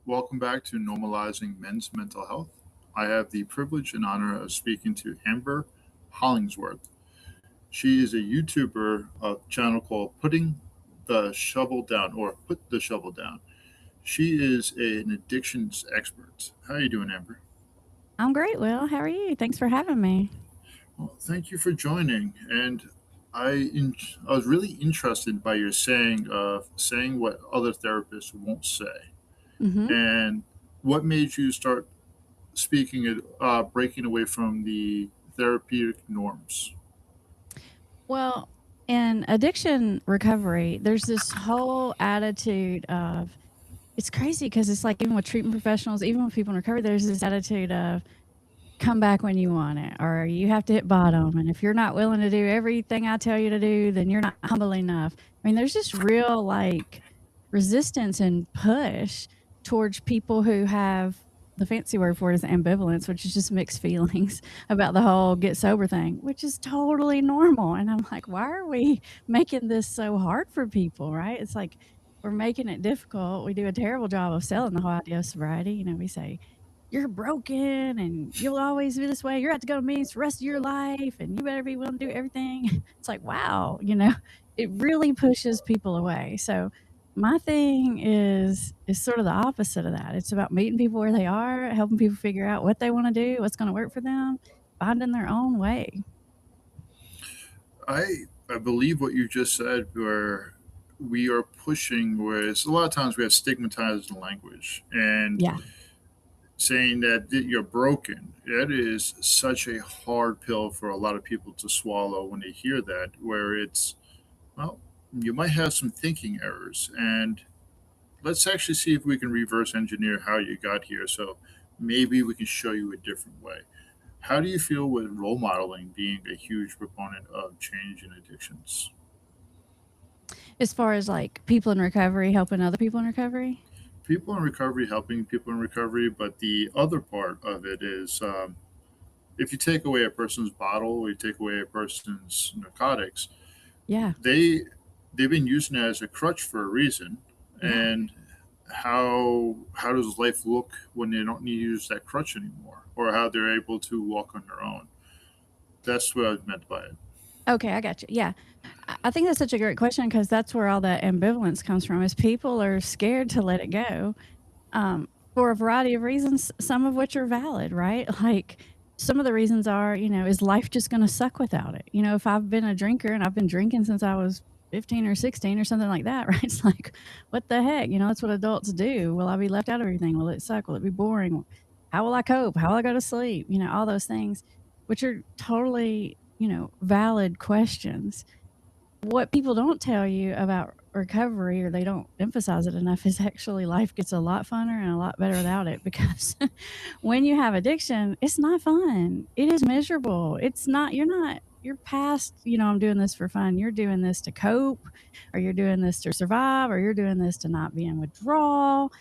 Welcome back to Normalizing Men's Mental Health. I have the privilege and honor of speaking to Amber Hollingsworth. She is a YouTuber of a channel called Putting the Shovel Down or Put the Shovel Down. She is an addictions expert. How are you doing, Amber? I'm great, Will. How are you? Thanks for having me. Well, thank you for joining. And I was really interested by your saying of saying what other therapists won't say. hmm And what made you start speaking it, breaking away from the therapeutic norms? Well, in addiction recovery, there's this whole attitude of it's crazy because it's like even with treatment professionals, even with people in recovery, there's this attitude of come back when you want it, or you have to hit bottom. And if you're not willing to do everything I tell you to do, then you're not humble enough. I mean, there's this real like resistance and push towards people who have the fancy word for it is ambivalence, which is just mixed feelings about the whole get sober thing, which is totally normal. And I'm like, why are we making this so hard for people? Right? It's like we're making it difficult. We do a terrible job of selling the whole idea of sobriety. We say, you're broken and you'll always be this way. You're going to go to meetings the rest of your life and you better be willing to do everything. It's like, wow, it really pushes people away. So my thing is sort of the opposite of that. It's about meeting people where they are, helping people figure out what they want to do, what's going to work for them, finding their own way. I believe what you just said, where we are pushing, whereas a lot of times we have stigmatized language and Yeah. saying that you're broken. That is such a hard pill for a lot of people to swallow when they hear that, where it's, well, you might have some thinking errors. And let's actually see if we can reverse engineer how you got here. So maybe we can show you a different way. How do you feel with role modeling being a huge proponent of change in addictions? As far as like people in recovery, helping other people in recovery. People in recovery helping people in recovery, but the other part of it is if you take away a person's bottle or you take away a person's narcotics, Yeah. they they've been using it as a crutch for a reason. Yeah. And how does life look when they don't need to use that crutch anymore, or how they're able to walk on their own? That's what I meant by it. Okay, I got you. Yeah. I think that's such a great question because that's where all that ambivalence comes from is people are scared to let it go for a variety of reasons, some of which are valid, right? Like some of the reasons are, is life just going to suck without it? If I've been a drinker and I've been drinking since I was 15 or 16 or something like that, right? It's like, what the heck? That's what adults do. Will I be left out of everything? Will it suck? Will it be boring? How will I cope? How will I go to sleep? All those things, which are totally, valid questions. What people don't tell you about recovery or they don't emphasize it enough is actually life gets a lot funner and a lot better without it because when you have addiction, it's not fun. It is miserable. It's not, you're past, I'm doing this for fun. You're doing this to cope, or you're doing this to survive, or you're doing this to not be in withdrawal.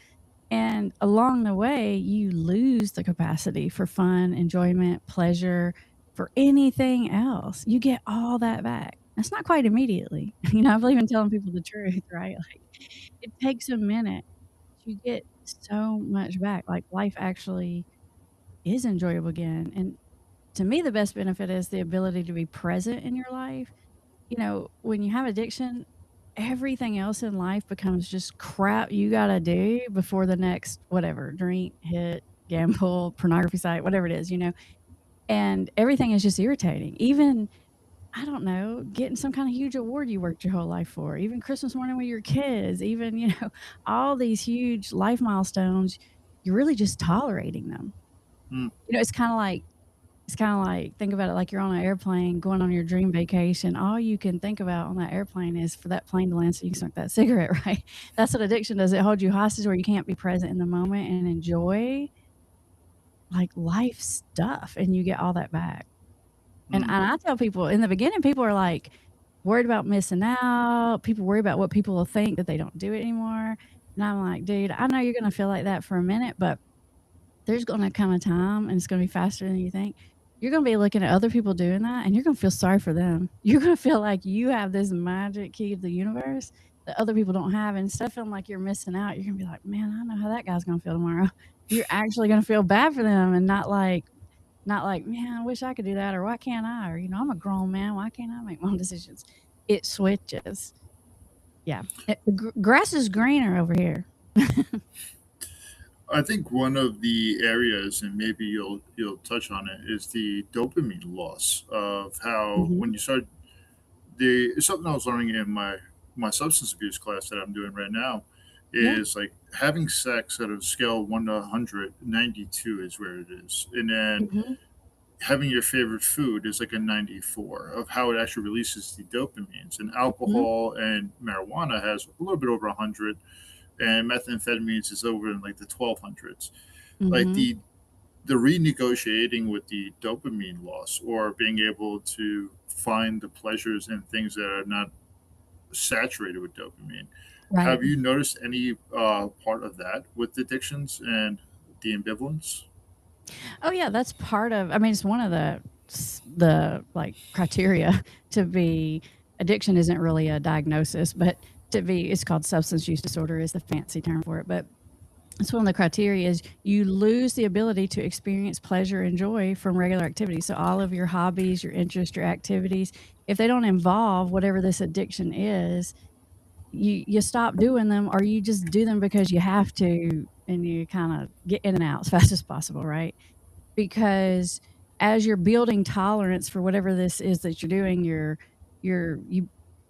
And along the way, you lose the capacity for fun, enjoyment, pleasure, for anything else. You get all that back. That's not quite immediately. I believe in telling people the truth, right? Like it takes a minute. You get so much back. Like life actually is enjoyable again. And to me, the best benefit is the ability to be present in your life. When you have addiction, everything else in life becomes just crap you gotta do before the next whatever, drink, hit, gamble, pornography site, whatever it is, and everything is just irritating. Even, I don't know, getting some kind of huge award you worked your whole life for, even Christmas morning with your kids, even, all these huge life milestones, you're really just tolerating them. Hmm. It's kinda like think about it like you're on an airplane going on your dream vacation. All you can think about on that airplane is for that plane to land so you can smoke that cigarette, right? That's what addiction does. It holds you hostage where you can't be present in the moment and enjoy, like, life stuff, and you get all that back. And Hmm. I tell people in the beginning, people are, like, worried about missing out. People worry about what people will think that they don't do it anymore. And I'm like, "Dude, I know you're gonna feel like that for a minute, but there's gonna come a time, and it's gonna be faster than you think. You're gonna be looking at other people doing that, and you're gonna feel sorry for them. You're gonna feel like you have this magic key of the universe, that other people don't have, and instead of feeling like you're missing out, you're gonna be like, "Man, I know how that guy's gonna feel tomorrow." You're actually gonna feel bad for them and not like, "Man, I wish I could do that," or "Why can't I?" Or, "I'm a grown man, why can't I make my own decisions?" It switches. Yeah. The grass is greener over here. I think one of the areas, and maybe you'll touch on it, is the dopamine loss of how when Mhm. you start the it's something I was learning in my substance abuse class that I'm doing right now Yeah. is like having sex at a scale of 1 to 100, 92 is where it is, and then Mhm. having your favorite food is like a 94 of how it actually releases the dopamines. And Mhm. alcohol and marijuana has a little bit over 100, and methamphetamines is over in like the 1200s. Like Mhm. the renegotiating with the dopamine loss or being able to find the pleasures in things that are not saturated with dopamine. Right. Have you noticed any part of that with addictions and the ambivalence? Oh, yeah, that's part of I mean, it's one of the, like, criteria to be addiction isn't really a diagnosis, but to be it's called substance use disorder is the fancy term for it, but it's one of the criteria is you lose the ability to experience pleasure and joy from regular activities. So all of your hobbies, your interests, your activities, if they don't involve whatever this addiction is, you stop doing them or you just do them because you have to and you kind of get in and out as fast as possible, right? Because as you're building tolerance for whatever this is that you're doing, you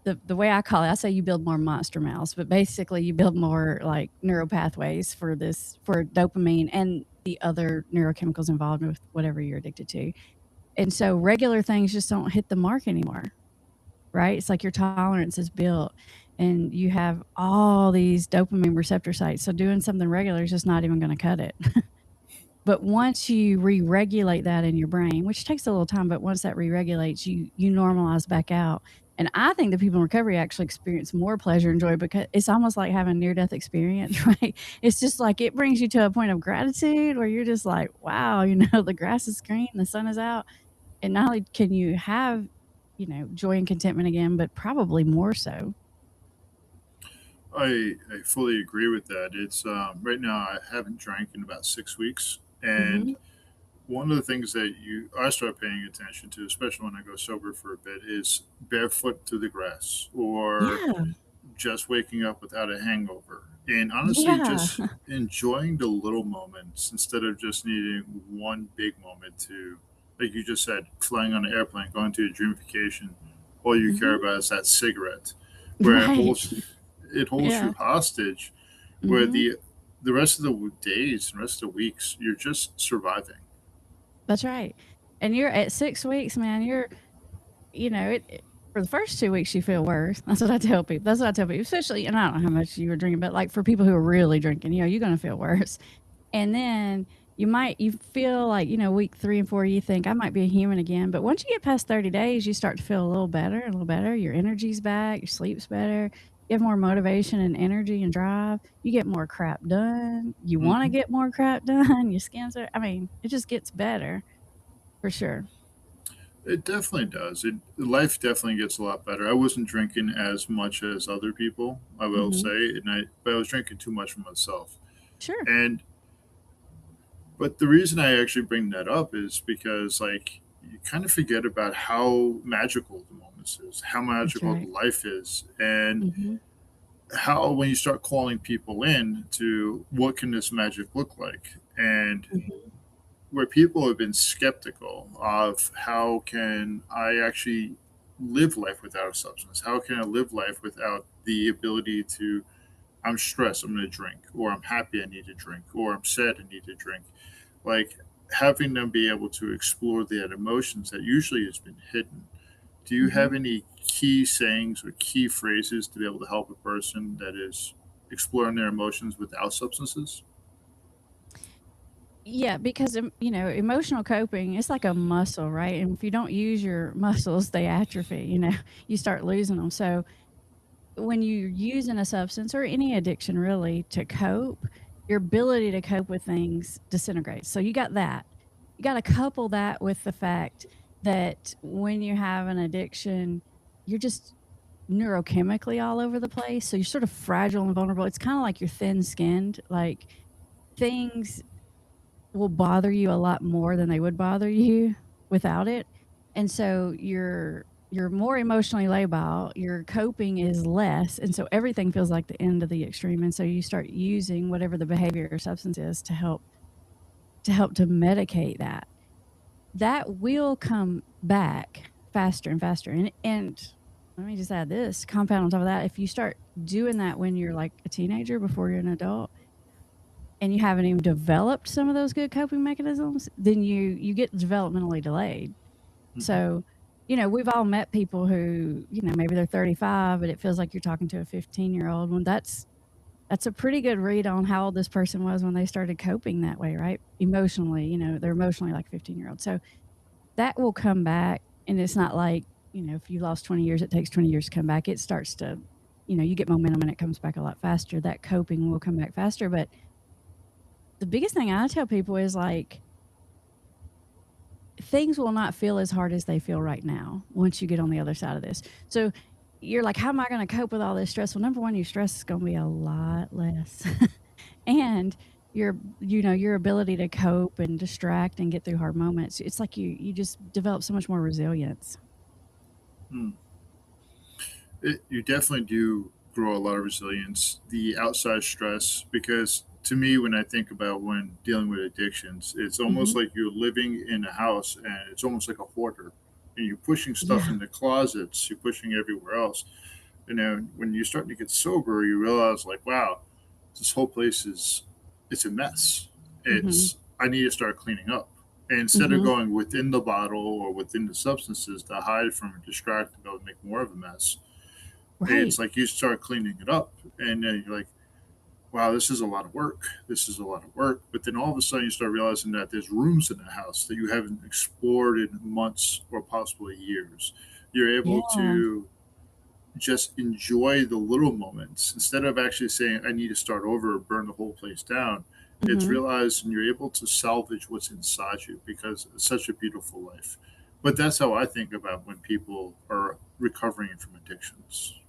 the way I call it, I say you build more monster mouths, but basically you build more like neural pathways for this for dopamine and the other neurochemicals involved with whatever you're addicted to. And so regular things just don't hit the mark anymore, right? It's like your tolerance is built and you have all these dopamine receptor sites. So doing something regular is just not even going to cut it. But once you re-regulate that in your brain, which takes a little time, but once that re-regulates, you normalize back out. And I think the people in recovery actually experience more pleasure and joy because it's almost like having near-death experience, right? It's just like it brings you to a point of gratitude where you're just like, "Wow, the grass is green, the sun is out." And not only can you have, joy and contentment again, but probably more so. I fully agree with that. It's right now I haven't drank in about 6 weeks, and Mhm. one of the things that you I start paying attention to, especially when I go sober for a bit, is barefoot through the grass or Yeah. just waking up without a hangover. And honestly, Yeah. just enjoying the little moments instead of just needing one big moment to, like you just said, flying on an airplane, going to a dream vacation. All you care Mhm. about is that cigarette, where Right. it holds you Yeah. hostage. Where Mhm. the rest of the days and rest of the weeks, you're just surviving. That's right. And you're at 6 weeks, man, it for the first 2 weeks, you feel worse. That's what I tell people. That's what I tell people, especially and I don't know how much you were drinking, but, like, for people who are really drinking, you're gonna feel worse. And then you feel like, week 3 and 4, you think, "I might be a human again." But once you get past 30 days, you start to feel a little better. Your energy's back, your sleep's better, you have more motivation and energy and drive, you get more crap done, you wanna Hmm. get more crap done, your skin's I mean, it just gets better for sure. It definitely does. Life definitely gets a lot better. I wasn't drinking as much as other people, I will Mhm. say, but I was drinking too much for myself. Sure. And but the reason I actually bring that up is because like you kind of forget about how magical the moments is, how That's magical right. life is, and Mhm. how when you start calling people in to what can this magic look like, and Mhm. where people have been skeptical of how can I actually live life without a substance? How can I live life without the ability to, I'm stressed, I'm going to drink, or I'm happy, I need to drink, or I'm sad, I need to drink. Like having them be able to explore that emotions that usually has been hidden. Do you Mhm. have any key sayings or key phrases to be able to help a person that is exploring their emotions without substances? Yeah, because, emotional coping, it's like a muscle, right? And if you don't use your muscles, they atrophy, you start losing them. So when you're using a substance or any addiction really to cope, your ability to cope with things disintegrates. So you got that. You got to couple that with the fact that when you have an addiction, you're just neurochemically all over the place. So you're sort of fragile and vulnerable. It's kind of like you're thin skinned. Like things will bother you a lot more than they would bother you without it. And so you're more emotionally labile, your coping is less, and so everything feels like the end of the extreme. And so you start using whatever the behavior or substance is to help to medicate that. That will come back faster and faster. And let me just add this compound on top of that. If you start doing that when you're like a teenager before you're an adult, and you haven't even developed some of those good coping mechanisms, then you get developmentally delayed. Mm-hmm. So, we've all met people who, maybe they're 35, but it feels like you're talking to a 15-year-old. When that's a pretty good read on how old this person was when they started coping that way, right? Emotionally, they're emotionally like 15-year-old. So that will come back, and it's not like, if you lost 20 years, it takes 20 years to come back. It starts to, you get momentum and it comes back a lot faster. That coping will come back faster. But the biggest thing I tell people is like, things will not feel as hard as they feel right now once you get on the other side of this. So you're like, how am I going to cope with all this stress? Well, number one, your stress is going to be a lot less. And your ability to cope and distract and get through hard moments, it's like you just develop so much more resilience. You definitely do grow a lot of resilience. The outside stress, because to me, when I think about when dealing with addictions, it's almost like you're living in a house and it's almost like a hoarder. And you're pushing stuff Yeah. in the closets, you're pushing everywhere else. And then when you're starting to get sober, you realize, like, wow, this whole place it's a mess. Hmm. I need to start cleaning up. And instead of Hmm. going within the bottle or within the substances to hide from or distract and go make more of a mess, Right. it's like you start cleaning it up, and then you're like, wow, this is a lot of work. This is a lot of work. But then all of a sudden, you start realizing that there's rooms in the house that you haven't explored in months or possibly years. You're able Yeah. to just enjoy the little moments instead of actually saying, I need to start over or burn the whole place down. It's Hmm. realized, and you're able to salvage what's inside you because it's such a beautiful life. But that's how I think about when people are recovering from addictions.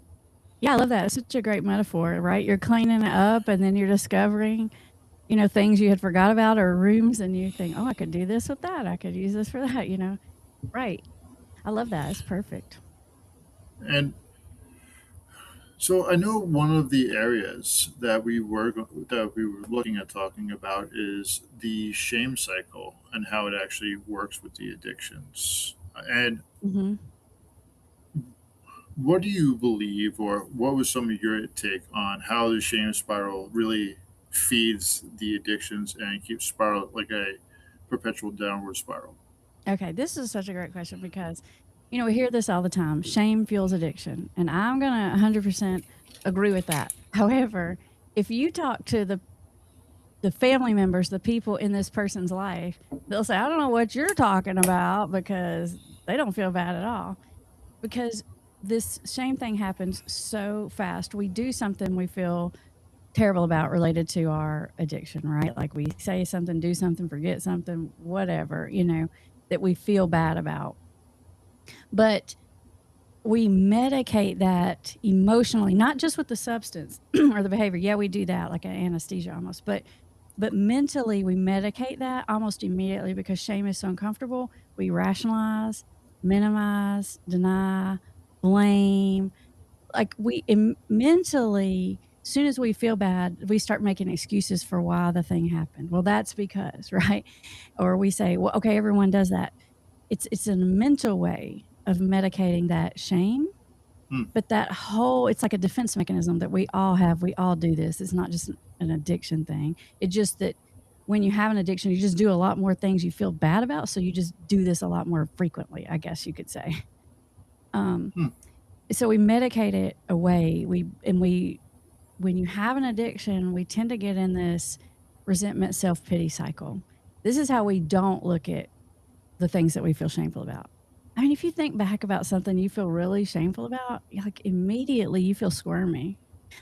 Yeah, I love that. It's such a great metaphor, right? You're cleaning it up and then you're discovering, things you had forgot about or rooms, and you think, oh, I could do this with that. I could use this for that. Right. I love that. It's perfect. And so I know one of the areas that we were looking at talking about is the shame cycle and how it actually works with the addictions. And Hmm. what do you believe, or what was some of your take on how the shame spiral really feeds the addictions and keeps spiral like a perpetual downward spiral? Okay, this is such a great question because, we hear this all the time. Shame fuels addiction, and I'm gonna 100% agree with that. However, if you talk to the family members, the people in this person's life, they'll say, "I don't know what you're talking about," because they don't feel bad at all. Because this shame thing happens so fast. We do something we feel terrible about related to our addiction, right? Like we say something, do something, forget something, whatever, that we feel bad about. But we medicate that emotionally, not just with the substance or the behavior. Yeah, we do that like an anesthesia almost, but mentally we medicate that almost immediately because shame is so uncomfortable. We rationalize, minimize, deny, blame. Like mentally, as soon as we feel bad, we start making excuses for why the thing happened. Well, that's because, right? Or we say, well, okay, everyone does that. It's a mental way of medicating that shame, Hmm. but it's like a defense mechanism that we all have. We all do this. It's not just an addiction thing. It's just that when you have an addiction, you just do a lot more things you feel bad about. So you just do this a lot more frequently, I guess you could say. Um, Hmm. so we medicate it away. When you have an addiction, we tend to get in this resentment, self pity cycle. This is how we don't look at the things that we feel shameful about. I mean, if you think back about something you feel really shameful about, like immediately you feel squirmy.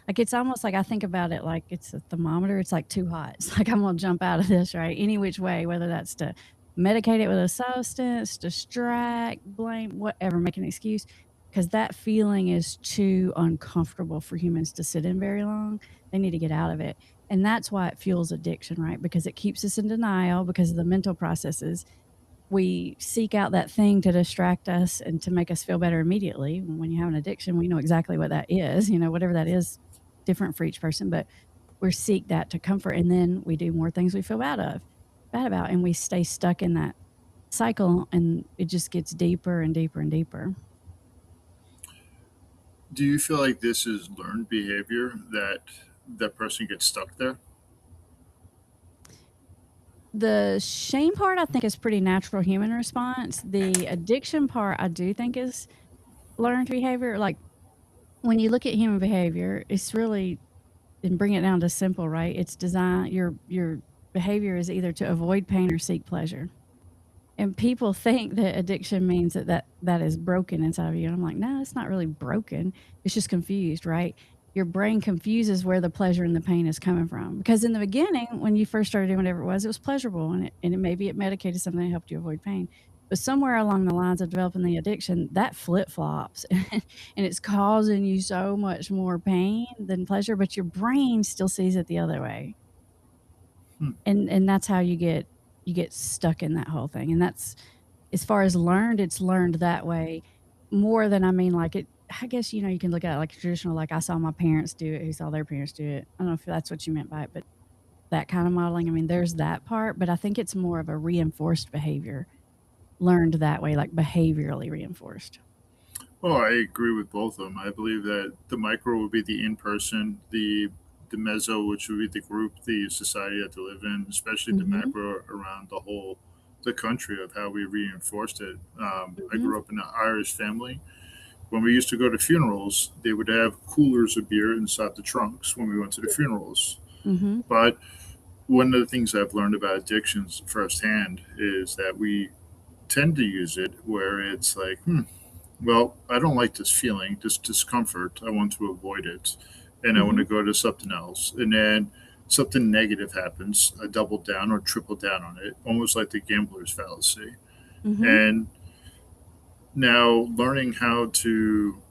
Like it's almost like I think about it like it's a thermometer. It's like too hot. It's like I'm gonna jump out of this, right? Any which way, whether that's to medicate it with a substance, distract, blame, whatever, make an excuse. because that feeling is too uncomfortable for humans to sit in very long. They need to get out of it. And that's why it fuels addiction, right? Because it keeps us in denial because of the mental processes. We seek out that thing to distract us and to make us feel better immediately. When you have an addiction, we know exactly what that is, whatever that is, different for each person, but we seek that to comfort. And then we do more things we feel bad about, and we stay stuck in that cycle, and it just gets deeper and deeper and deeper. Do you feel like this is learned behavior that that person gets stuck there? The shame part, I think, is pretty natural human response. The addiction part, I do think, is learned behavior. Like when you look at human behavior, it's really, and bring it down to simple, right? It's designed, your behavior is either to avoid pain or seek pleasure. And people think that addiction means that is broken inside of you. And I'm like, no, it's not really broken. It's just confused, right? Your brain confuses where the pleasure and the pain is coming from. Because in the beginning, when you first started doing whatever it was pleasurable, and maybe it medicated something that helped you avoid pain. But somewhere along the lines of developing the addiction, that flip flops, and it's causing you so much more pain than pleasure. But your brain still sees it the other way, Hmm. and that's how you get stuck in that whole thing. And that's, as far as learned, it's learned that way more than, I mean, like it, I guess, you can look at it like traditional, like I saw my parents do it, who saw their parents do it. I don't know if that's what you meant by it, but that kind of modeling, I mean, there's that part, but I think it's more of a reinforced behavior, learned that way, like behaviorally reinforced. Oh, I agree with both of them. I believe that the micro would be the in person, the meso, which would be the group, the society that they live in, especially the Mm-hmm. macro around the country of how we reinforced it. I Mm-hmm. grew up in an Irish family. When we used to go to funerals, they would have coolers of beer inside the trunks when we went to the funerals. Mm-hmm. But one of the things I've learned about addictions firsthand is that we tend to use it where it's like, well, I don't like this feeling, this discomfort. I want to avoid it. And I want Mm-hmm. to go to something else. And then something negative happens. I double down or triple down on it, almost like the gambler's fallacy. Mm-hmm. And now learning how to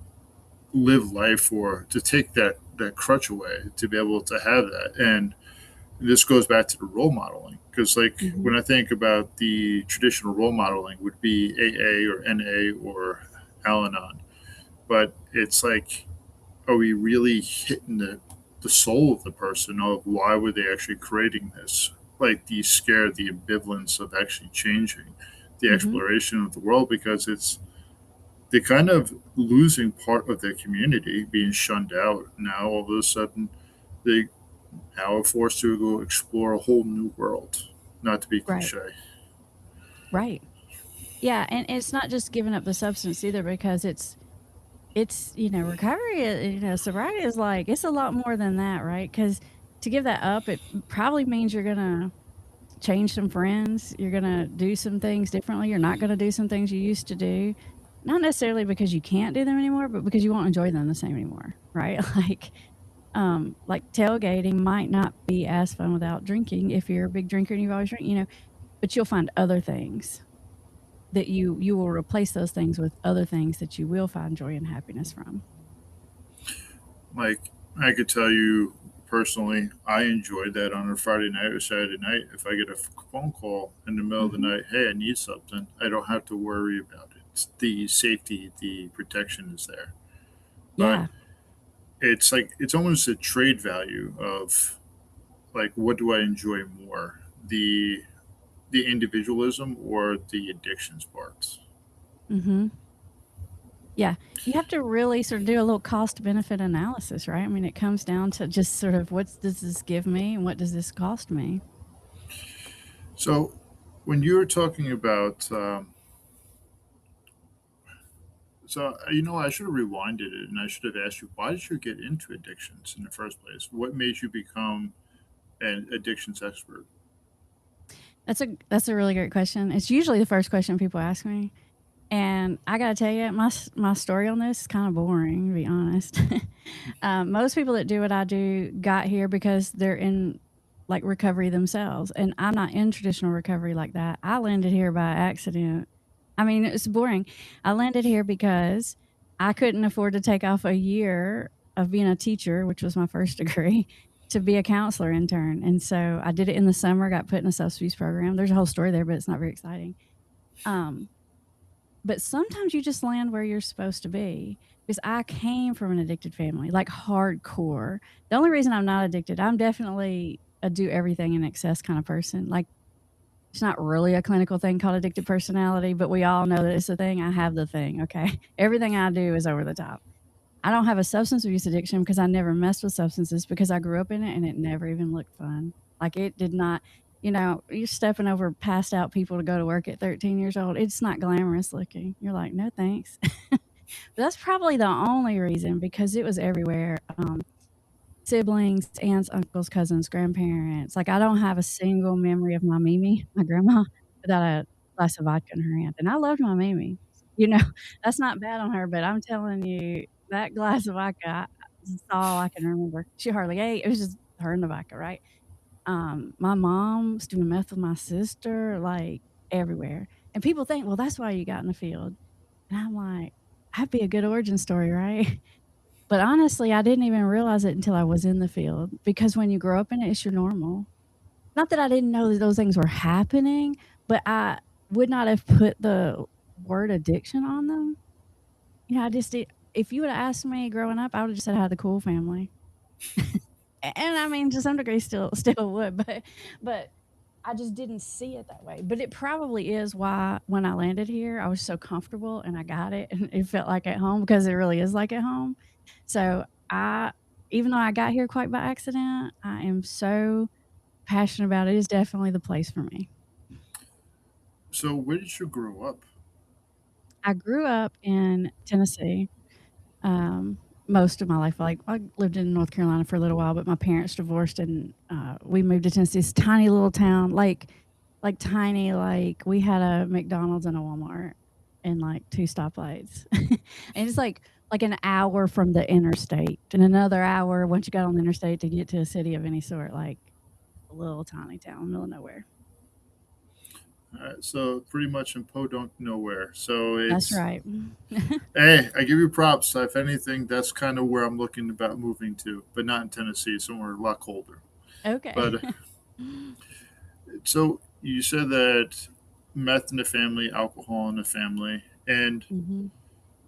live life or to take that crutch away, to be able to have that. And this goes back to the role modeling. Because, like, Mm-hmm. when I think about the traditional role modeling, would be AA or NA or Al Anon, but it's like, are we really hitting the soul of the person of why were they actually creating this? Like the scare, the ambivalence of actually changing, the Mm-hmm. exploration of the world, because it's they're kind of losing part of their community, being shunned out. Now all of a sudden they now are forced to go explore a whole new world. Not to be Right. cliche. Right. Yeah, and it's not just giving up the substance either, because it's recovery, sobriety is like, it's a lot more than that, right? Because to give that up, it probably means you're gonna change some friends, you're gonna do some things differently, you're not gonna do some things you used to do, not necessarily because you can't do them anymore, but because you won't enjoy them the same anymore, right? Like tailgating might not be as fun without drinking if you're a big drinker and you've always drank, but you'll find other things that you will replace those things with other things that you will find joy and happiness from. Like, I could tell you personally, I enjoyed that on a Friday night or Saturday night. If I get a phone call in the middle of the Hmm. night, hey, I need something, I don't have to worry about it. The safety, the protection is there. But Yeah. it's like, it's almost a trade value of like, what do I enjoy more? The individualism or the addictions parts? Hmm. Yeah. You have to really sort of do a little cost benefit analysis, right? I mean, it comes down to just sort of, what does this give me and what does this cost me? So, when you were talking about I should have rewinded it and I should have asked you, why did you get into addictions in the first place? What made you become an addictions expert? That's a really great question. It's usually the first question people ask me. And I gotta tell you, my story on this is kind of boring, to be honest. Most people that do what I do got here because they're in like recovery themselves, and I'm not in traditional recovery like that. I landed here by accident. I mean, it's boring. I landed here because I couldn't afford to take off a year of being a teacher, which was my first degree, to be a counselor intern. And so I did it in the summer, got put in a substance abuse program. There's a whole story there, but it's not very exciting. Um, but sometimes you just land where you're supposed to be because I came from an addicted family, like hardcore. The only reason I'm not addicted, I'm definitely a do everything in excess kind of person. Like, it's not really a clinical thing called addictive personality, but we all know that it's a thing. I have the thing, okay? Everything I do is over the top. I don't have a substance abuse addiction because I never messed with substances because I grew up in it and it never even looked fun. Like, it did not, you're stepping over passed out people to go to work at 13 years old. It's not glamorous looking. You're like, no thanks. But that's probably the only reason because it was everywhere. Siblings, aunts, uncles, cousins, grandparents. Like, I don't have a single memory of my Mimi, my grandma, without a glass of vodka in her hand, and I loved my Mimi. You know, that's not bad on her, but I'm telling you, that glass of vodka, that's all I can remember. She hardly ate. It was just her and the vodka, right? My mom's doing meth with my sister, like, everywhere, and people think, "Well, that's why you got in the field," and I'm like, "That'd be a good origin story, right?" But honestly, I didn't even realize it until I was in the field because when you grow up in it, it's your normal. Not that I didn't know that those things were happening, but I would not have put the word addiction on them. I just did. If you would have asked me growing up, I would have just said I had the cool family. And I mean, to some degree, still would, but I just didn't see it that way. But it probably is why when I landed here, I was so comfortable and I got it and it felt like at home because it really is like at home. So I, even though I got here quite by accident, I am so passionate about it. It's definitely the place for me. So, where did you grow up? I grew up in Tennessee um, most of my life. Like, I lived in North Carolina for a little while, but my parents divorced and we moved to Tennessee. This tiny little town, like tiny, like we had a McDonald's and a Walmart and like two stoplights, and it's like an hour from the interstate and another hour once you got on the interstate to get to a city of any sort. Like a little tiny town, in the middle of nowhere. So, pretty much in Podunk, nowhere. So, That's it's, right. hey, I give you props. If anything, that's kind of where I'm looking about moving to, but not in Tennessee, somewhere a lot colder. Okay. But so, you said that meth in the family, alcohol in the family, and hmm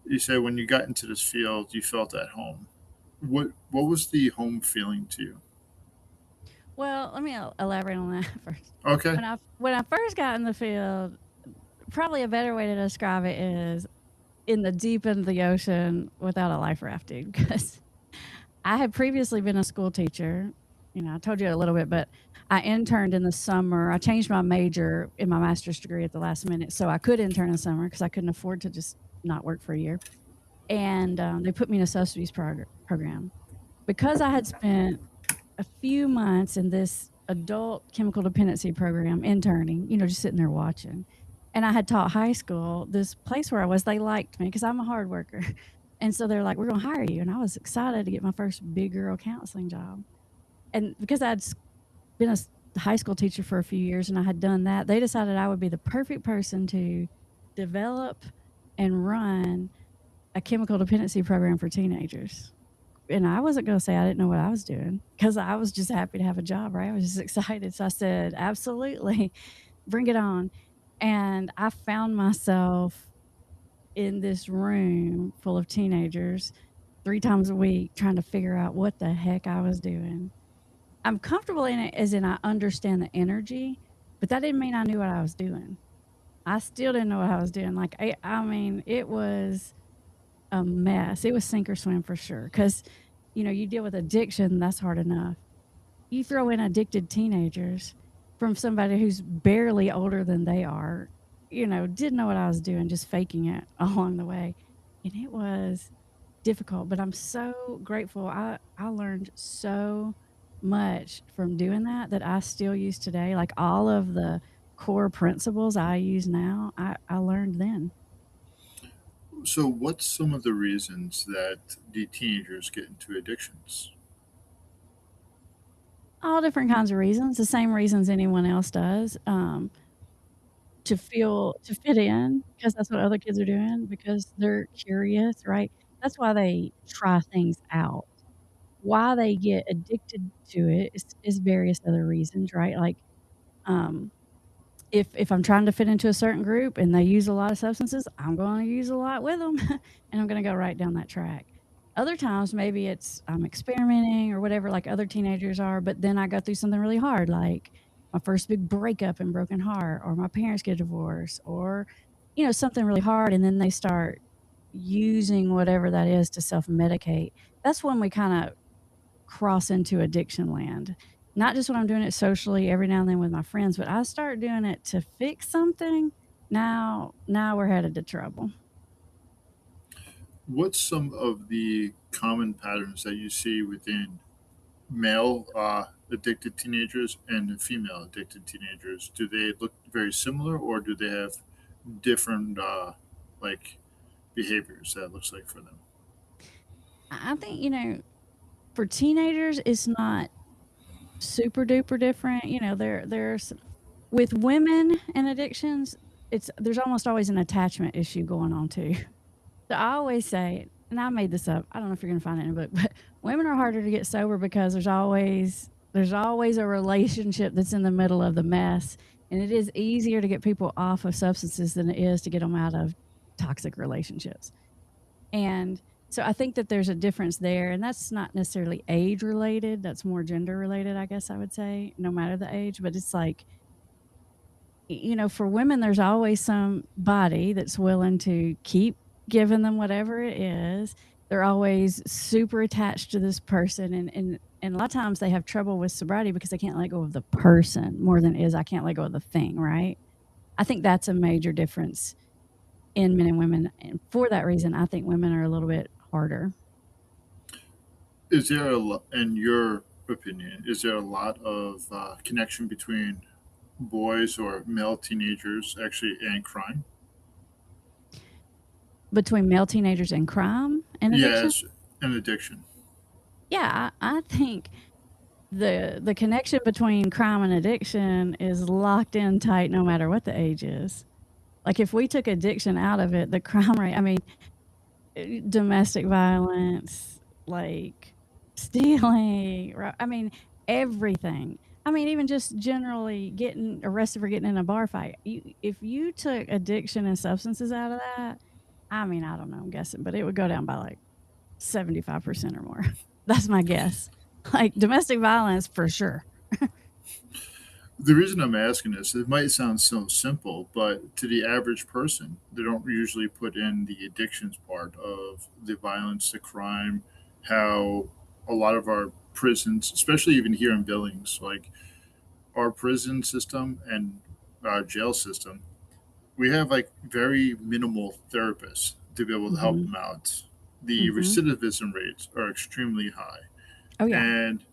you said when you got into this field, you felt at home. What was the home feeling to you? Well, let me elaborate on that first. Okay. When I first got in the field, probably a better way to describe it is in the deep end of the ocean without a life raft, dude. Because I had previously been a school teacher. I told you a little bit, but I interned in the summer. I changed my major in my master's degree at the last minute, so I could intern in the summer because I couldn't afford to just not work for a year. And they put me in a substance abuse program because I had spent a few months in this adult chemical dependency program interning, just sitting there watching. And I had taught high school. This place where I was, they liked me because I'm a hard worker. And so they're like, we're going to hire you. And I was excited to get my first big girl counseling job. And because I'd been a high school teacher for a few years and I had done that, they decided I would be the perfect person to develop and run a chemical dependency program for teenagers. And I wasn't going to say I didn't know what I was doing because I was just happy to have a job, right? I was just excited. So I said, absolutely, bring it on. And I found myself in this room full of teenagers 3 times a week trying to figure out what the heck I was doing. I'm comfortable in it as in I understand the energy, but that didn't mean I knew what I was doing. I still didn't know what I was doing. Like, I mean, it was a mess. It was sink or swim for sure. Because, you deal with addiction, that's hard enough. You throw in addicted teenagers from somebody who's barely older than they are, didn't know what I was doing, just faking it along the way. And it was difficult, but I'm so grateful. I learned so much from doing that I still use today. Like all of the core principles I use now, I learned then. So, what's some of the reasons that the teenagers get into addictions? All different kinds of reasons, the same reasons anyone else does. To fit in because that's what other kids are doing because they're curious, right? That's why they try things out. Why they get addicted to it is various other reasons, right? Like, um, if I'm trying to fit into a certain group and they use a lot of substances, I'm gonna use a lot with them, and I'm gonna go right down that track. Other times, maybe it's I'm experimenting or whatever like other teenagers are, but then I go through something really hard, like my first big breakup and broken heart, or my parents get divorced, or, something really hard, and then they start using whatever that is to self-medicate. That's when we kinda cross into addiction land. Not just when I'm doing it socially every now and then with my friends, but I start doing it to fix something. Now we're headed to trouble. What's some of the common patterns that you see within male addicted teenagers and female addicted teenagers? Do they look very similar, or do they have different like behaviors that it looks like for them? I think, for teenagers, it's not super duper different. There's with women and addictions, there's almost always an attachment issue going on too. So I always say, and I made this up. I don't know if you're gonna find it in a book, but women are harder to get sober because there's always a relationship that's in the middle of the mess, and it is easier to get people off of substances than it is to get them out of toxic relationships. And so I think that there's a difference there, and that's not necessarily age related. That's more gender related, I guess I would say, no matter the age. But it's like, for women, there's always somebody that's willing to keep giving them whatever it is. They're always super attached to this person, and a lot of times they have trouble with sobriety because they can't let go of the person more than it is I can't let go of the thing, right? I think that's a major difference in men and women, and for that reason, I think women are a little bit harder. Is there in your opinion, is there a lot of connection between boys or male teenagers actually and crime? Between male teenagers and crime and addiction? Yes, and addiction. Yeah, I think the connection between crime and addiction is locked in tight no matter what the age is. Like, if we took addiction out of it, the crime rate, I mean, domestic violence, like stealing, I mean, everything. I mean, even just generally getting arrested for getting in a bar fight. If you took addiction and substances out of that, I mean, I don't know, I'm guessing, but it would go down by like 75% or more. That's my guess. Like domestic violence for sure. The reason I'm asking this, it might sound so simple, but to the average person, they don't usually put in the addictions part of the violence, the crime, how a lot of our prisons, especially even here in Billings, like our prison system and jail system, we have like very minimal therapists to be able to help Mhm. them out. The Mhm. recidivism rates are extremely high. Oh yeah. And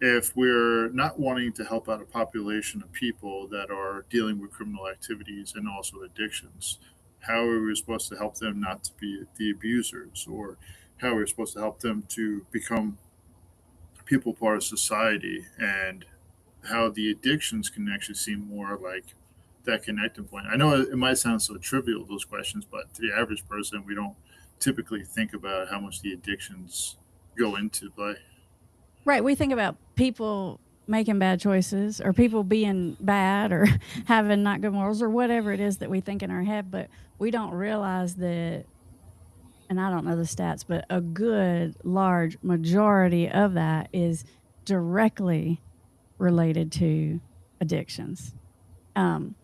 if we're not wanting to help out a population of people that are dealing with criminal activities and also addictions, how are we supposed to help them not to be the abusers, or how are we supposed to help them to become people part of society, and how the addictions can actually seem more like that connecting point? I know it might sound so trivial, those questions, but to the average person, we don't typically think about how much the addictions go into play. Right, we think about people making bad choices or people being bad or having not good morals or whatever it is that we think in our head, but we don't realize that, and I don't know the stats, but a good large majority of that is directly related to addictions. Um,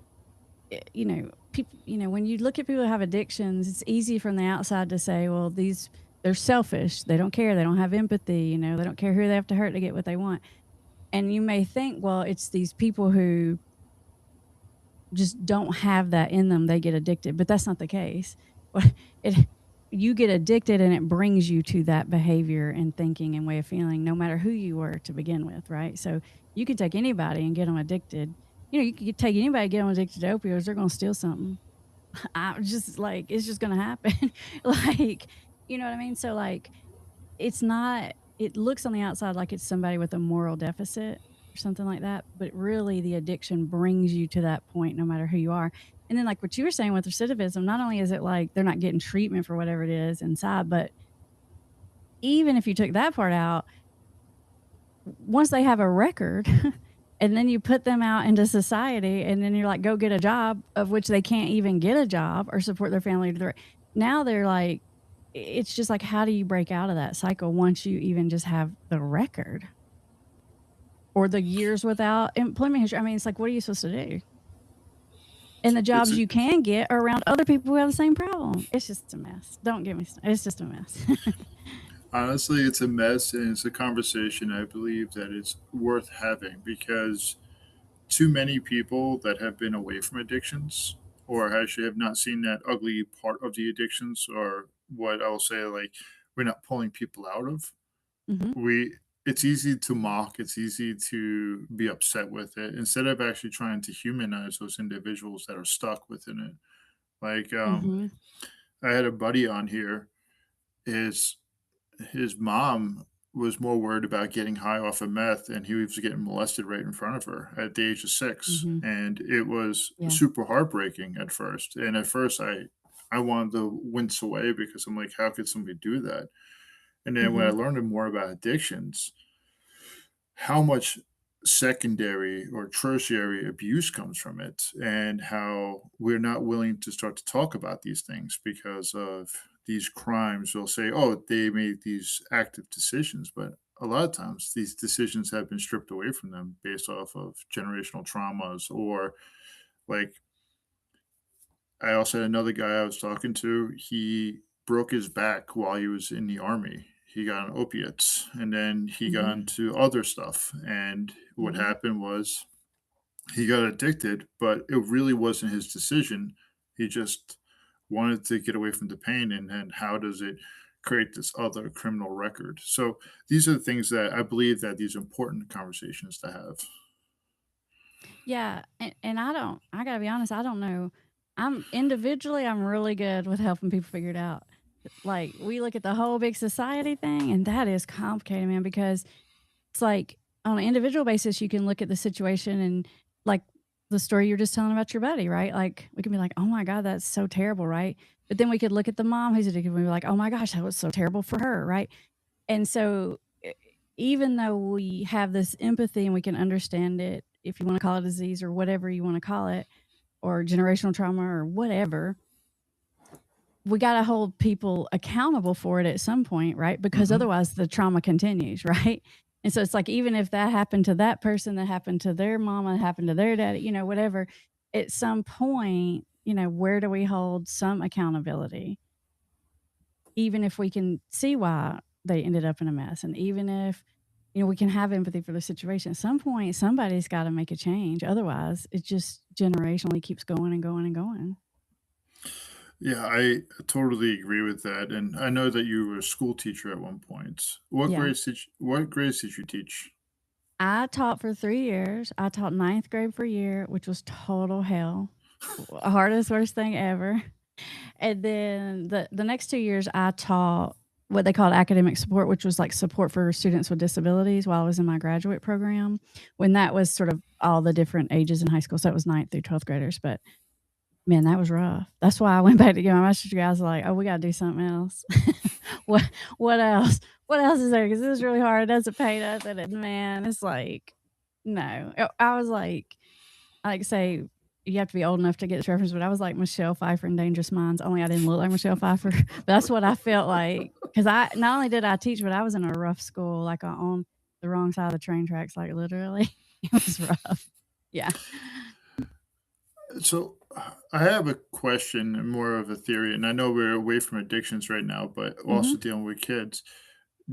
people, when you look at people who have addictions, it's easy from the outside to say, well, they're selfish. They don't care. They don't have empathy. They don't care who they have to hurt to get what they want. And you may think, well, it's these people who just don't have that in them. They get addicted, but that's not the case. What it You get addicted and it brings you to that behavior and thinking and way of feeling no matter who you were to begin with, right? So you can take anybody and get them addicted. You could take anybody, get them addicted to opioids, they're going to steal something. I just like it's just gonna happen. Like, you know what I mean? So like it's not it looks on the outside like it's somebody with a moral deficit or something like that, but really the addiction brings you to that point no matter who you are. And then like what you were saying with recidivism, not only is it like they're not getting treatment for whatever it is inside, but even if you took that part out, once they have a record and then you put them out into society and then you're like, go get a job, of which they can't even get a job or support their family. Now they're like, it's just like, how do you break out of that cycle once you even just have the record or the years without employment history? I mean, it's like, what are you supposed to do? And the jobs It's you can get are around other people who have the same problem. It's just a mess. Don't get me started. It's just a mess. honestly, it's a mess, and it's a conversation I believe that it's worth having because too many people that have been away from addictions or actually have not seen that ugly part of the addictions or what I'll say like we're not pulling people out of. Hmm. We it's easy to mock, it's easy to be upset with it instead of actually trying to humanize those individuals that are stuck within it. Like Hmm. I had a buddy on here, his his mom was more worried about getting high off of meth and he was getting molested right in front of her at the age of 6 Hmm. and it was Yeah. super heartbreaking at first. And at first I wanted to wince away because I'm like, how could somebody do that? And then when I Hmm. learned more about addictions, how much secondary or tertiary abuse comes from it and how we're not willing to start to talk about these things because of these crimes. We'll say, oh, they made these active decisions, but a lot of times these decisions have been stripped away from them based off of generational traumas or like I also had another guy I was talking to. He broke his back while he was in the army. He got on opiates and then he got Hmm. into other stuff. And what Hmm. happened was he got addicted, but it really wasn't his decision. He just wanted to get away from the pain. And then how does it create this other criminal record? So these are the things that I believe that these are important conversations to have. Yeah, and I gotta be honest, I don't know. I'm really good with helping people figure it out. Like, we look at the whole big society thing, and that is complicated, man, because it's like on an individual basis, you can look at the situation and like the story you're just telling about your buddy, right? Like, we can be like, oh my God, that's so terrible, right? But then we could look at the mom who's addicted and we be like, oh my gosh, that was so terrible for her, right? And so, even though we have this empathy and we can understand it, if you want to call it a disease or whatever you want to call it, or generational trauma or whatever, we got to hold people accountable for it at some point, right? Because Hmm. otherwise the trauma continues, right? And so it's like, even if that happened to that person, that happened to their mama, happened to their daddy, whatever, at some point, where do we hold some accountability? Even if we can see why they ended up in a mess, and even if we can have empathy for the situation, at some point somebody's got to make a change, otherwise it just generationally keeps going and going and going. Yeah, I totally agree with that. And I know that you were a school teacher at one point. Yeah, What grades did you teach? I taught for 3 years. I taught ninth grade for a year, which was total hell. Hardest, worst thing ever. And then the next 2 years, I taught what they called academic support, which was like support for students with disabilities while I was in my graduate program. When that was sort of all the different ages in high school, so it was ninth through 12th graders. But man, that was rough. That's why I went back to get my master's degree. I was like, oh, we got to do something else. what what else? What else is there? Because this is really hard. It doesn't pay nothing. And man, it's like, no. I was like say you have to be old enough to get this reference, but I was like Michelle Pfeiffer in Dangerous Minds, only I didn't look like Michelle Pfeiffer. But that's what I felt like, because I not only did I teach, but I was in a rough school, like on the wrong side of the train tracks, like literally. It was rough. Yeah. So I have a question and more of a theory, and I know we're away from addictions right now, but Hmm. also dealing with kids.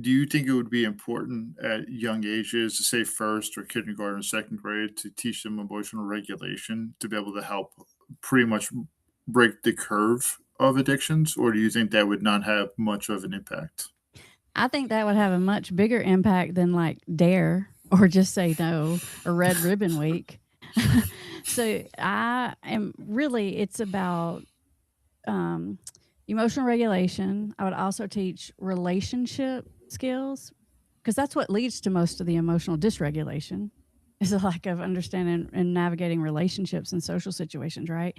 Do you think it would be important at young ages, to say first or kindergarten or second grade, to teach them emotional regulation to be able to help pretty much break the curve of addictions? Or do you think that would not have much of an impact? I think that would have a much bigger impact than like Dare or Just Say No or Red Ribbon Week. So I am really, it's about um, emotional regulation. I would also teach relationship skills, because that's what leads to most of the emotional dysregulation, is a lack of understanding and navigating relationships and social situations, right?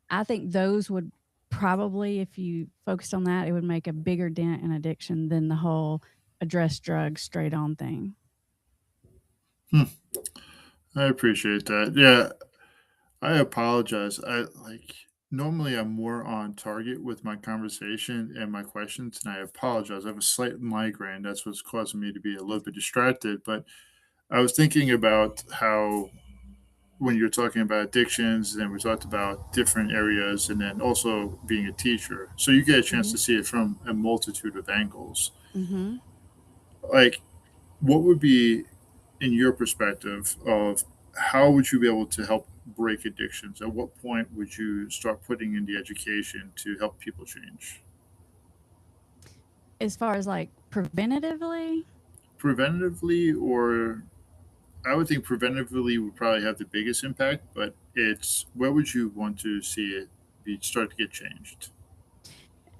I think those would probably, if you focused on that, it would make a bigger dent in addiction than the whole address drugs straight on thing. Hmm, I appreciate that. Yeah, I apologize. Normally I'm more on target with my conversation and my questions, and I apologize. I have a slight migraine. That's what's causing me to be a little bit distracted. But I was thinking about how when you're talking about addictions, and we talked about different areas, and then also being a teacher, so you get a chance Mhm. to see it from a multitude of angles. Mhm. Like, what would be in your perspective of how would you be able to help break addictions? At what point would you start putting in the education to help people change? As far as like preventatively, Preventatively, or I would think preventatively would probably have the biggest impact, but it's where would you want to see it be start to get changed?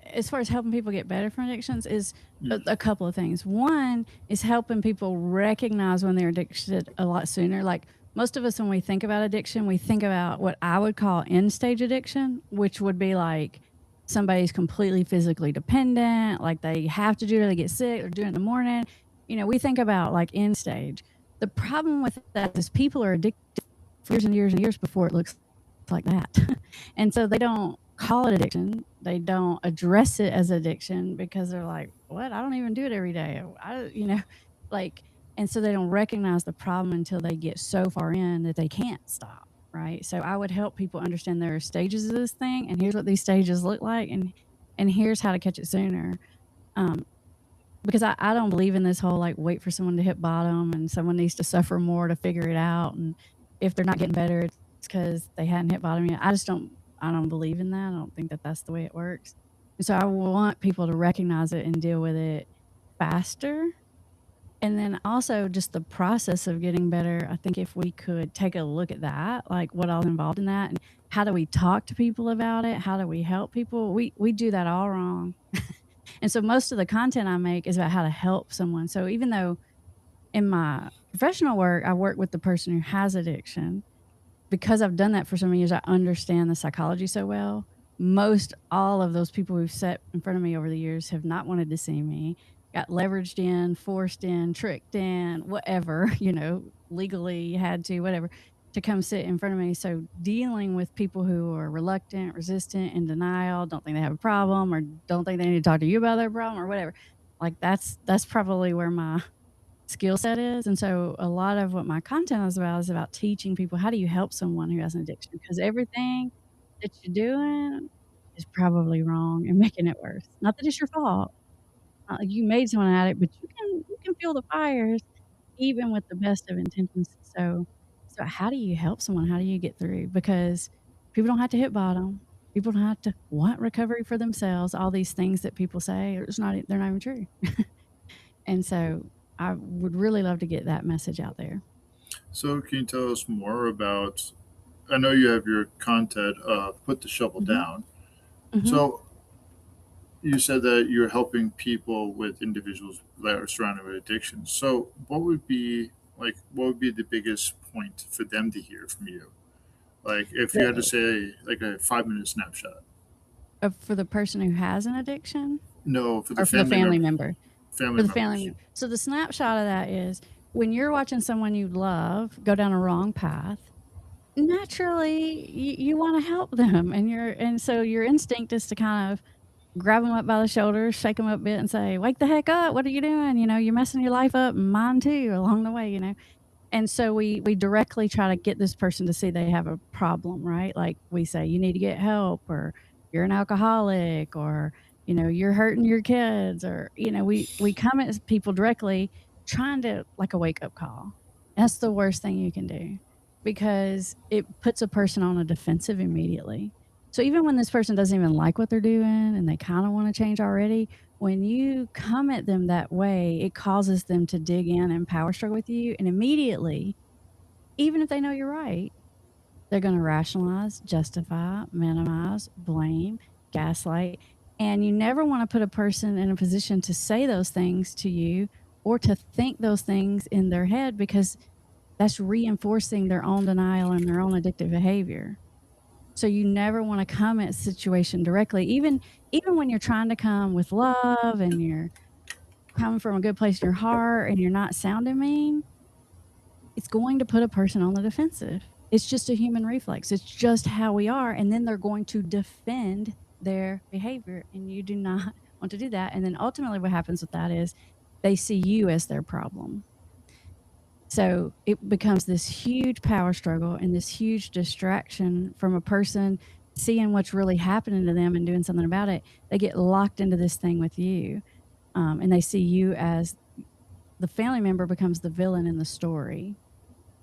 as far as helping people get better from addictions, is Yeah. a couple of things. One is helping people recognize when they're addicted a lot sooner. Like most of us, when we think about addiction, we think about what I would call end stage addiction, which would be like somebody's completely physically dependent, like they have to do it or they get sick or do it in the morning. We think about like end stage. The problem with that is people are addicted for years and years and years before it looks like that. And so they don't call it addiction. They don't address it as addiction because they're like, "What? I don't even do it every day." Like, and so they don't recognize the problem until they get so far in that they can't stop, right? So I would help people understand there are stages of this thing, and here's what these stages look like, and here's how to catch it sooner. Um, because I don't believe in this whole, like, wait for someone to hit bottom and someone needs to suffer more to figure it out, and if they're not getting better, it's because they hadn't hit bottom yet. I don't believe in that. I don't think that that's the way it works. And so I want people to recognize it and deal with it faster. And then also just the process of getting better, I think if we could take a look at that, like, what all's involved in that, and how do we talk to people about it? How do we help people? We do that all wrong. And so most of the content I make is about how to help someone. So even though in my professional work, I work with the person who has addiction, because I've done that for so many years, I understand the psychology so well. Most all of those people who've sat in front of me over the years have not wanted to see me, got leveraged in, forced in, tricked in, whatever, legally had to, whatever, to come sit in front of me. So dealing with people who are reluctant, resistant, in denial, don't think they have a problem, or don't think they need to talk to you about their problem or whatever. Like that's probably where my skill set is. And so a lot of what my content is about teaching people how do you help someone who has an addiction, because everything that you're doing is probably wrong and making it worse. Not that it's your fault. Not like you made someone an addict, but you can feel the fires even with the best of intentions. So how do you help someone? How do you get through? Because people don't have to hit bottom. People don't have to want recovery for themselves. All these things that people say, they're not even true. And so I would really love to get that message out there. So can you tell us more about? I know you have your content, put the shovel Mhm. down. Mhm. So you said that you're helping people with individuals that are surrounded with addictions. So what would be the biggest point for them to hear from you? Like if you had to The say like a 5 minute snapshot. For the person who has an addiction No, for the or for the family family member, member? family For the family members. member. So the snapshot of that is when you're watching someone you love go down a wrong path, naturally you wanna help them, and so your instinct is to kind of grab them up by the shoulders, shake them up a bit and say, "Wake the heck up. What are you doing? You're messing your life up and mine too along the way." And so we directly try to get this person to see they have a problem, right? Like we say, "You need to get help," or "You're an alcoholic," or, "You're hurting your kids," or, we come at people directly trying to like a wake-up call. That's the worst thing you can do because it puts a person on a defensive immediately. So even when this person doesn't even like what they're doing and they kinda wanna change already, when you come at them that way, it causes them to dig in and power struggle with you, and immediately, even if they know you're right, they're gonna rationalize, justify, minimize, blame, gaslight, and you never wanna put a person in a position to say those things to you or to think those things in their head because that's reinforcing their own denial and their own addictive behavior. So you never want to come at a situation directly, even when you're trying to come with love and you're coming from a good place in your heart and you're not sounding mean, it's going to put a person on the defensive. It's just a human reflex. It's just how we are. And then they're going to defend their behavior. And you do not want to do that. And then ultimately, what happens with that is they see you as their problem. So it becomes this huge power struggle and this huge distraction from a person seeing what's really happening to them and doing something about it. They get locked into this thing with you. And they see you as the family member becomes the villain in the story.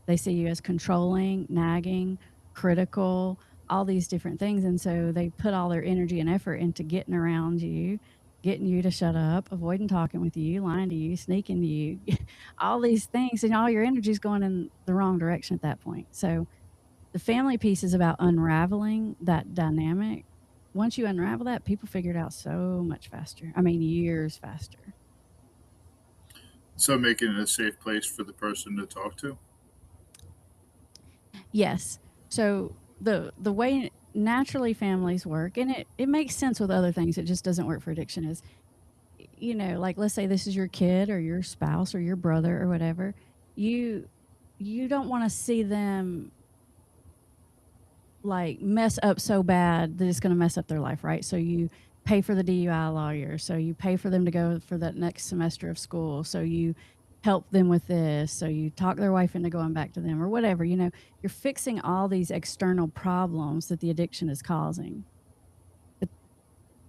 They see you as controlling, nagging, critical, all these different things. And so they put all their energy and effort into getting around you, getting you to shut up, avoiding talking with you, lying to you, sneaking to you, all these things. And all your energy is going in the wrong direction at that point. So the family piece is about unraveling that dynamic. Once you unravel that, people figure it out so much faster. I mean, years faster. So making it a safe place for the person to talk to. Yes. So the way naturally families work, and it makes sense with other things, it just doesn't work for addiction, is, like let's say this is your kid or your spouse or your brother or whatever. You you don't want to see them like mess up so bad that it's going to mess up their life, right? So you pay for the DUI lawyer, so you pay for them to go for that next semester of school, so you help them with this, so you talk their wife into going back to them or whatever. You're fixing all these external problems that the addiction is causing. But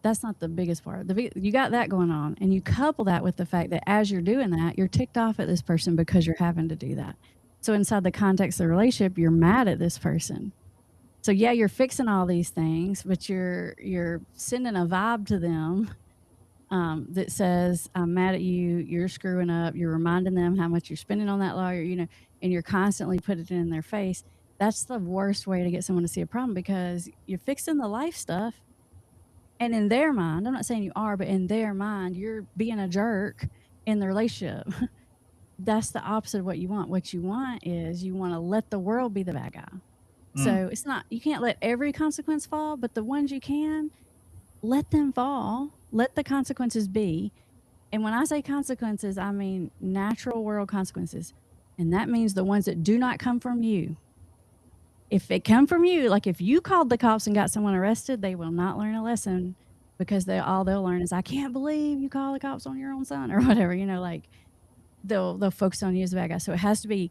that's not the biggest part. You got that going on, and you couple that with the fact that as you're doing that, you're ticked off at this person because you're having to do that. So inside the context of the relationship, you're mad at this person. So yeah, you're fixing all these things, but you're sending a vibe to them that says, "I'm mad at you. You're screwing up." You're reminding them how much you're spending on that lawyer, and you're constantly putting it in their face. That's the worst way to get someone to see a problem, because you're fixing the life stuff, and in their mind, I'm not saying you are, but in their mind, you're being a jerk in the relationship. That's the opposite of what you want. What you want is you want to let the world be the bad guy. So it's not, you can't let every consequence fall, but the ones you can, let them fall. Let the consequences be. And when I say consequences, I mean natural world consequences. And that means the ones that do not come from you. If they come from you, like if you called the cops and got someone arrested, they will not learn a lesson, because all they'll learn is, "I can't believe you call the cops on your own son," or whatever, like they'll focus on you as a bad guy. So it has to be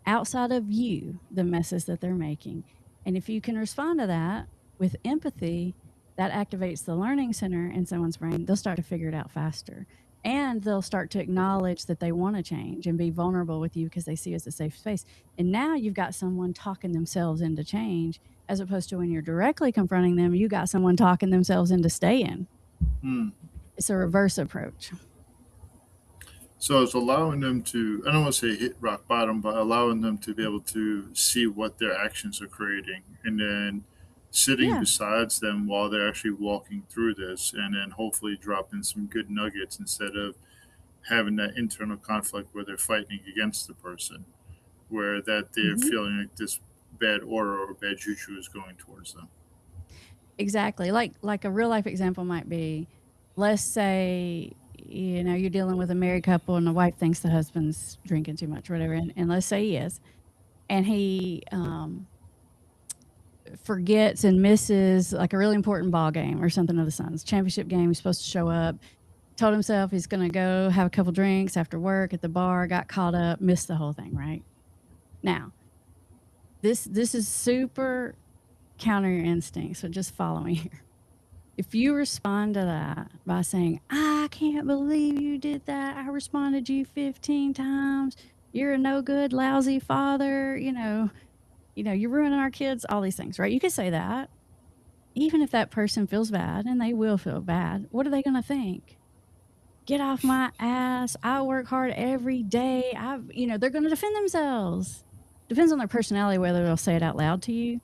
outside of you, the messes that they're making. And if you can respond to that with empathy, that activates the learning center in someone's brain. They'll start to figure it out faster. And they'll start to acknowledge that they want to change and be vulnerable with you because they see it as a safe space. And now you've got someone talking themselves into change, as opposed to when you're directly confronting them, you got someone talking themselves into staying. It's a reverse approach. So it's allowing them to, I don't want to say hit rock bottom, but allowing them to be able to see what their actions are creating, and then sitting Yeah. besides them while they're actually walking through this, and then hopefully dropping some good nuggets instead of having that internal conflict where they're fighting against the person, where that they're Mhm. feeling like this bad aura or bad juju is going towards them. Exactly. Like a real life example might be, let's say, you're dealing with a married couple and the wife thinks the husband's drinking too much or whatever, and let's say he is, and he forgets and misses like a really important ball game or something of the son's championship game. He's supposed to show up, told himself he's going to go have a couple drinks after work at the bar, got caught up, missed the whole thing. Right now, this is super counter your instinct, so just follow me here. If you respond to that by saying, "I can't believe you did that. I responded you 15 times. You're a no good, lousy father. You're ruining our kids," all these things, right? You could say that. Even if that person feels bad, and they will feel bad, what are they going to think? "Get off my ass. I work hard every day." They're going to defend themselves. Depends on their personality whether they'll say it out loud to you.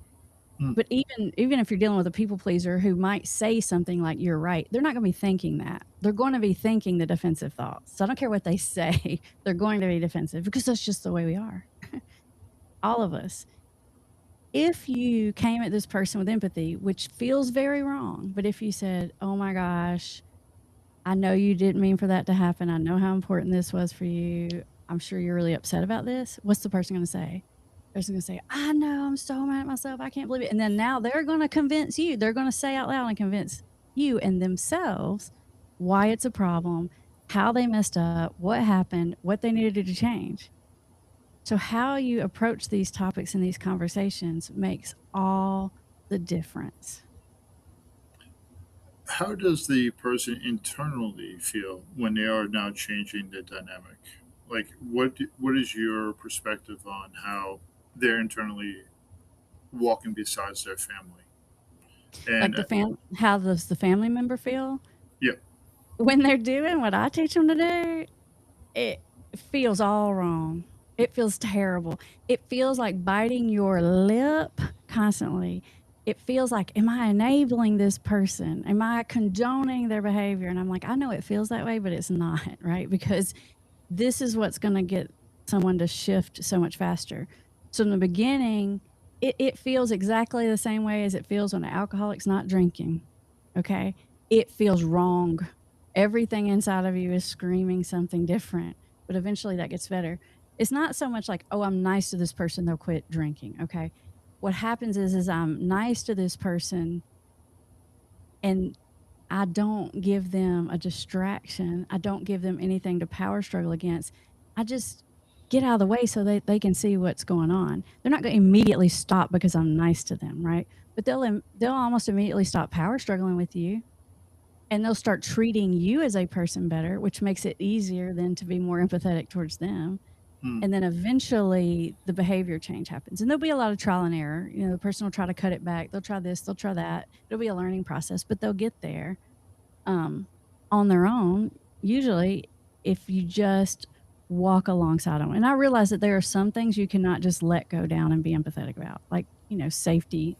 But even if you're dealing with a people pleaser who might say something like, "You're right," they're not going to be thinking that. They're going to be thinking the defensive thoughts. So I don't care what they say. They're going to be defensive, because that's just the way we are. All of us. If you came at this person with empathy, which feels very wrong, but if you said, "Oh my gosh, I know you didn't mean for that to happen. I know how important this was for you. I'm sure you're really upset about this." What's the person going to say? They're just going to say, "I know. I'm so mad at myself. I can't believe it." And then now they're going to convince you. They're going to say out loud and convince you and themselves why it's a problem, how they messed up, what happened, what they needed to do to change. So, how you approach these topics and these conversations makes all the difference. How does the person internally feel when they are now changing the dynamic? Like, what is your perspective on how they're internally walking besides their family? Like And how does the family member feel yeah, when they're doing what I teach them to do? It feels all wrong. It feels terrible. It feels like biting your lip constantly. It feels like, am I enabling this person? Am I condoning their behavior? And I'm like, I know it feels that way, but it's not, right? Because this is what's going to get someone to shift so much faster. So in the beginning, it feels exactly the same way as it feels when an alcoholic's not drinking. Okay. It feels wrong. Everything inside of you is screaming something different, but eventually that gets better. It's not so much like, oh, I'm nice to this person, they'll quit drinking. Okay. What happens is I'm nice to this person and I don't give them a distraction. I don't give them anything to power struggle against. I just get out of the way so they can see what's going on. They're not going to immediately stop because I'm nice to them, right? But they'll almost immediately stop power struggling with you, and they'll start treating you as a person better, which makes it easier then to be more empathetic towards them. hmm, And then eventually the behavior change happens. And there'll be a lot of trial and error. You know, the person will try to cut it back. They'll try this, they'll try that. It'll be a learning process, but they'll get there um, on their own, usually, if you just walk alongside them. And I realize that there are some things you cannot just let go down and be empathetic about, like, you know, safety.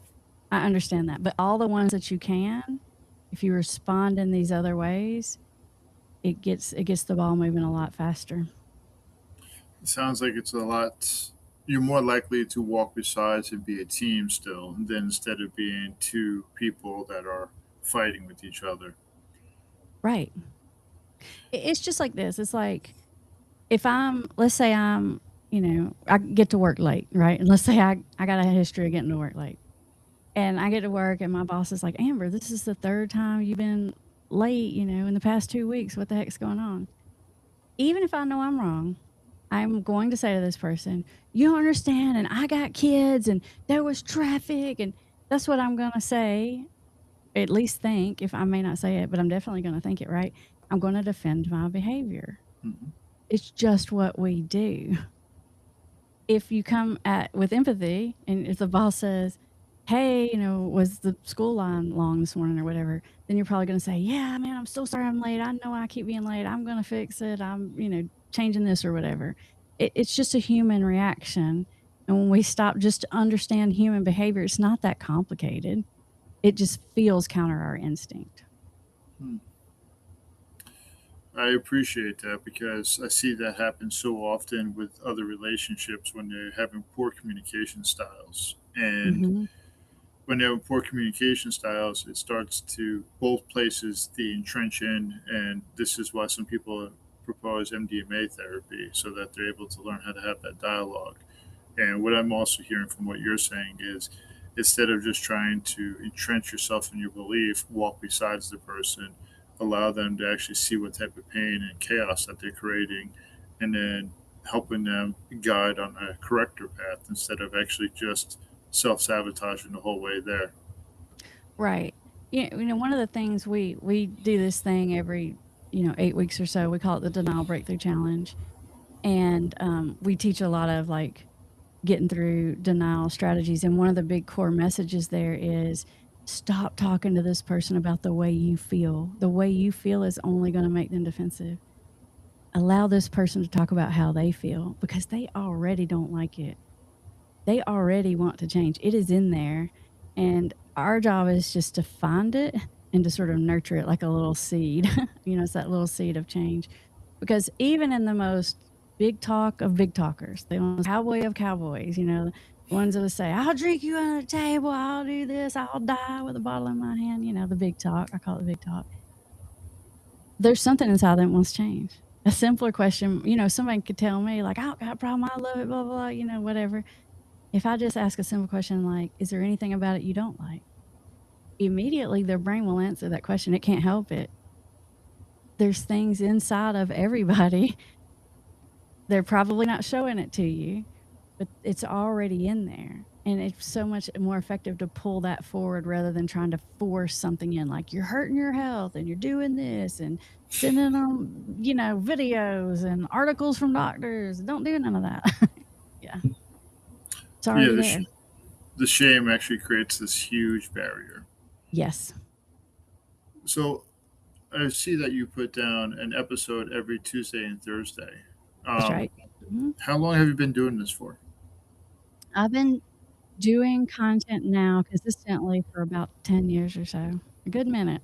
I understand that. But all the ones that you can, if you respond in these other ways, it gets the ball moving a lot faster. it sounds like it's a lot. You're more likely to walk besides and be a team still, than instead of being two people that are fighting with each other. Right. It's just like this. It's like if let's say you know, I get to work late, right? And let's say I got a history of getting to work late. And I get to work and my boss is like, Amber, this is the third time you've been late, you know, in the past 2 weeks. What the heck's going on? Even if I know I'm wrong, I'm going to say to this person, you don't understand. And I got kids and there was traffic. And that's what I'm going to say, at least think. If I may not say it, but I'm definitely going to think it, right? I'm going to defend my behavior. Mhm. It's just what we do. If you come at with empathy and if the boss says, hey, you know, was the school line long this morning or whatever, then you're probably going to say, yeah, man, I'm so sorry I'm late. I know I keep being late. I'm going to fix it. I'm, you know, changing this or whatever. It's just a human reaction. And when we stop just to understand human behavior, it's not that complicated. It just feels counter our instinct. Hmm. I appreciate that because I see that happen so often with other relationships when they're having poor communication styles. And Hmm. when they have poor communication styles, it starts to both places the entrench in. And this is why some people propose MDMA therapy so that they're able to learn how to have that dialogue. And what I'm also hearing from what you're saying is instead of just trying to entrench yourself in your belief, walk besides the person, allow them to actually see what type of pain and chaos that they're creating, and then helping them guide on a corrector path instead of actually just self sabotaging the whole way there. Right. Yeah, you know, one of the things we do this thing every, you know, 8 weeks or so. We call it the Denial Breakthrough Challenge, and we teach a lot of like getting through denial strategies. And one of the big core messages there is stop talking to this person about the way you feel. The way you feel is only going to make them defensive. Allow this person to talk about how they feel because they already don't like it. They already want to change. It is in there. And our job is just to find it and to sort of nurture it like a little seed. You know, it's that little seed of change. Because even in the most big talk of big talkers, the most cowboy of cowboys, you know, Ones that would say, I'll drink you under the table, I'll do this, I'll die with a bottle in my hand. You know, the big talk. I call it the big talk. There's something inside them that wants change. A simpler question, you know, somebody could tell me, like, I don't got a problem, I love it, blah, blah, blah, you know, whatever. If I just ask a simple question like, is there anything about it you don't like? Immediately their brain will answer that question. It can't help it. There's things inside of everybody. They're probably not showing it to you, but it's already in there. And it's so much more effective to pull that forward rather than trying to force something in, like you're hurting your health and you're doing this and sending them, you know, videos and articles from doctors. Don't do none of that. Yeah. It's Yeah, already there. the shame actually creates this huge barrier. Yes. So I see that you put down an episode every Tuesday and Thursday. That's right. How long have you been doing this for? I've been doing content now consistently for about 10 years or so. A good minute.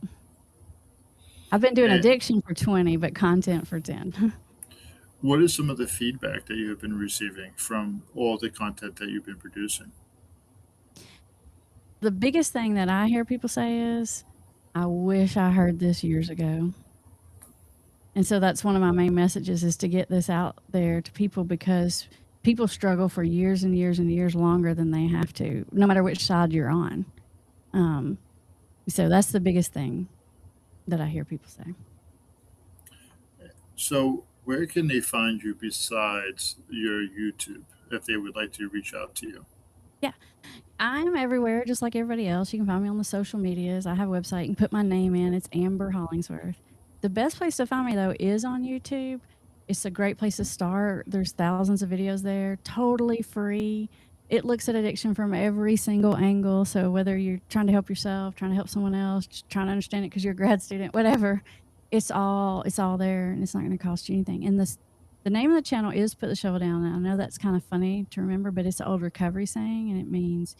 I've been doing And addiction for 20, but content for 10. what is some of the feedback that you have been receiving from all the content that you've been producing? The biggest thing that I hear people say is, I wish I heard this years ago. And so that's one of my main messages, is to get this out there to people, because people struggle for years and years and years longer than they have to, no matter which side you're on. So that's the biggest thing that I hear people say. So where can they find you besides your YouTube if they would like to reach out to you? Yeah. I'm everywhere, just like everybody else. You can find me on the social medias. I have a website. You can put my name in. It's Amber Hollingsworth. The best place to find me, though, is on YouTube. It's a great place to start. There's thousands of videos there, totally free. It looks at addiction from every single angle. So whether you're trying to help yourself, trying to help someone else, just trying to understand it because you're a grad student, whatever, it's all there, and it's not going to cost you anything. And the name of the channel is Put the Shovel Down. I know that's kind of funny to remember, but it's an old recovery saying, and it means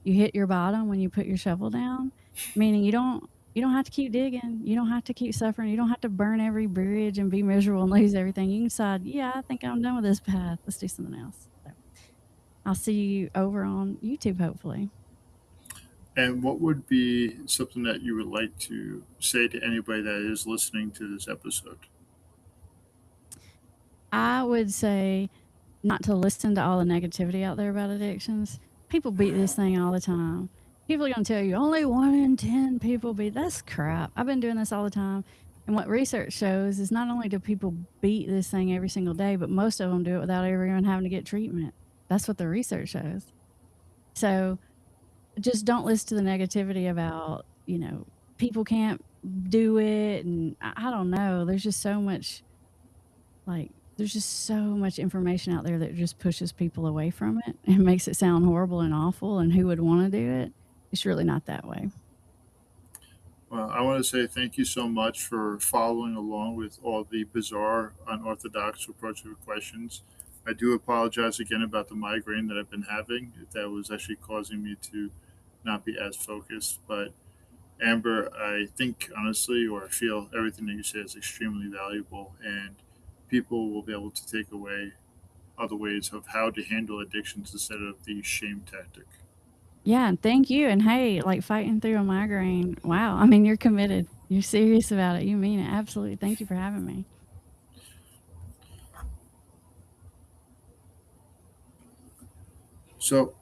you hit your bottom when you put your shovel down, meaning you don't have to keep digging. You don't have to keep suffering. You don't have to burn every bridge and be miserable and lose everything. You can decide, yeah, I think I'm done with this path. Let's do something else. So I'll see you over on YouTube, hopefully. And what would be something that you would like to say to anybody that is listening to this episode? I would say not to listen to all the negativity out there about addictions. People beat this thing all the time. People are going to tell you only 1 in 10 people beat. That's crap. I've been doing this all the time. And what research shows is not only do people beat this thing every single day, but most of them do it without ever even having to get treatment. That's what the research shows. So just don't listen to the negativity about, you know, people can't do it. And I don't know. There's just so much, there's just so much information out there that just pushes people away from it and makes it sound horrible and awful. And who would want to do it? It's really not that way. Well, I want to say thank you so much for following along with all the bizarre, unorthodox approach to questions. I do apologize again about the migraine that I've been having. That was actually causing me to not be as focused. But Amber, I think honestly, or I feel everything that you say is extremely valuable, and people will be able to take away other ways of how to handle addictions instead of the shame tactic. Yeah. And thank you. And hey, like fighting through a migraine. Wow. I mean, you're committed. You're serious about it. You mean it. Absolutely. Thank you for having me. So